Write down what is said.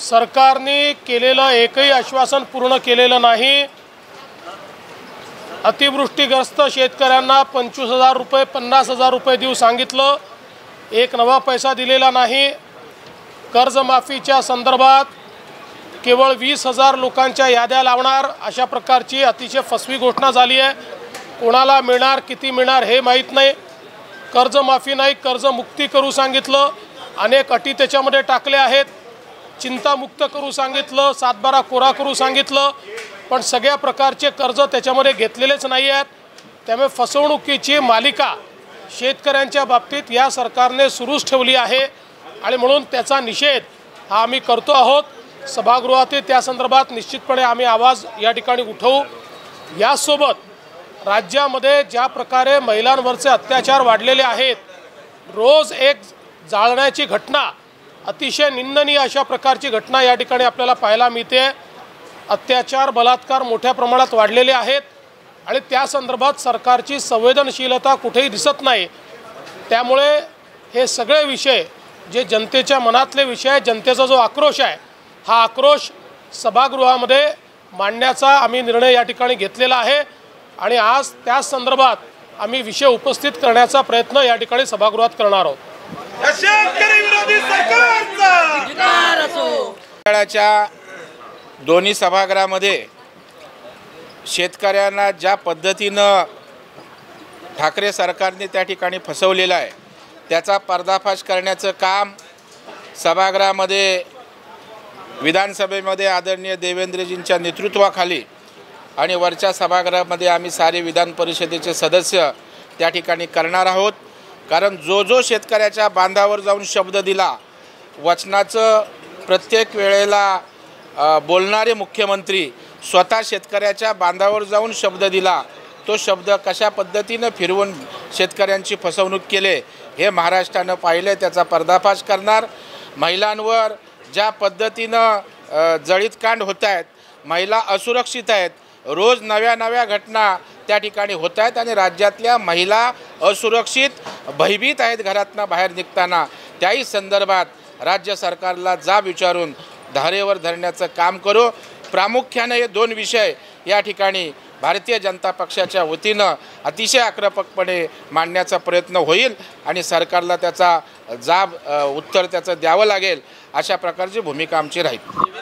सरकारने केलेलं एकही आश्वासन पूर्ण केलेलं नाही। अतिवृष्टीग्रस्त शेतकऱ्यांना 25,000 रुपये 50,000 रुपये देऊ सांगितलं, एक नवा पैसा दिलेला नाही। कर्जमाफीच्या संदर्भात केवळ 20,000 लोकांच्या याद्या लावणार अशा प्रकारची अतिशय फसवी घोषणा झाली आहे। कोणाला मिळणार किती मिळणार हे माहीत नाही। कर्जमाफी नाही, कर्जमुक्ती करू सांगितलं, अनेक अटी त्याच्यामध्ये टाकल्या आहेत। चिंतामुक्त करू सांगितलं, 7/12 कोरा करू सांगितलं, पण सगळ्या प्रकारचे कर्ज त्याच्यामध्ये घेतलेलेच नाही आहेत। त्यामुळे फसवणुकीची मालिका शेतकऱ्यांच्या बाबतीत या सरकारने सुरूच ठेवली आहे आणि म्हणून त्याचा निषेध हा आम्ही करतो आहोत। सभागृहातील त्या संदर्भात निश्चितपणे आम्ही आवाज या ठिकाणी उठवू। यासोबत राज्यामध्ये ज्या प्रकारे महिलांवरचे अत्याचार वाढलेले आहेत, रोज एक जाळण्याची घटना, अतिशय निंदनीय अशा प्रकारची घटना या ठिकाणी आपल्याला पाहायला मिळते। अत्याचार बलात्कार मोठ्या प्रमाणात वाढलेले आहेत आणि त्या संदर्भात सरकारची संवेदनशीलता कुठेही दिसत नाही। त्यामुळे हे सगळे विषय जे जनतेच्या मनातले विषय, जनतेचा जो आक्रोश आहे, हा आक्रोश सभागृहामध्ये मांडण्याचा आम्ही निर्णय या ठिकाणी घेतलेला आहे आणि आज त्या संदर्भात आम्ही विषय उपस्थित करण्याचा प्रयत्न या ठिकाणी सभागृहात करणार आहोत। दोन्ही सभागृहामध्ये शेतकऱ्यांना ज्या पद्धतीनं ठाकरे सरकारने त्या ठिकाणी फसवलेलं आहे त्याचा पर्दाफाश करण्याचं काम सभागृहामध्ये विधानसभेमध्ये आदरणीय देवेंद्रजींच्या नेतृत्वाखाली आणि वरच्या सभागृहामध्ये आम्ही सारे विधान परिषदेचे सदस्य त्या ठिकाणी करणार आहोत। कारण जो शेतकऱ्याच्या बांधावर जाऊन शब्द दिला, वचनाचं प्रत्येक वेळेला बोलणारे मुख्यमंत्री स्वतः शेतकऱ्याच्या बांधावर जाऊन शब्द दिला, तो शब्द कशा पद्धतीनं फिरवून शेतकऱ्यांची फसवणूक केले हे महाराष्ट्रानं पाहिले, त्याचा पर्दाफाश करणार। महिलांवर ज्या पद्धतीनं जळीत कांड होत आहेत, महिला असुरक्षित आहेत, रोज नव्या घटना त्या ठिकाणी होत आहेत आणि राज्यातल्या महिला असुरक्षित भयभीत आहेत घरातनं बाहेर निघताना। त्याही संदर्भात राज्य सरकारला जाब विचारून धारेवर धरण्याचं काम करू। प्रामुख्याने हे दोन विषय या ठिकाणी भारतीय जनता पक्षाच्या वतीनं अतिशय आक्रमकपणे मांडण्याचा प्रयत्न होईल आणि सरकारला त्याचा जाब उत्तर त्याचं द्यावं लागेल अशा प्रकारची भूमिका आमची राहील।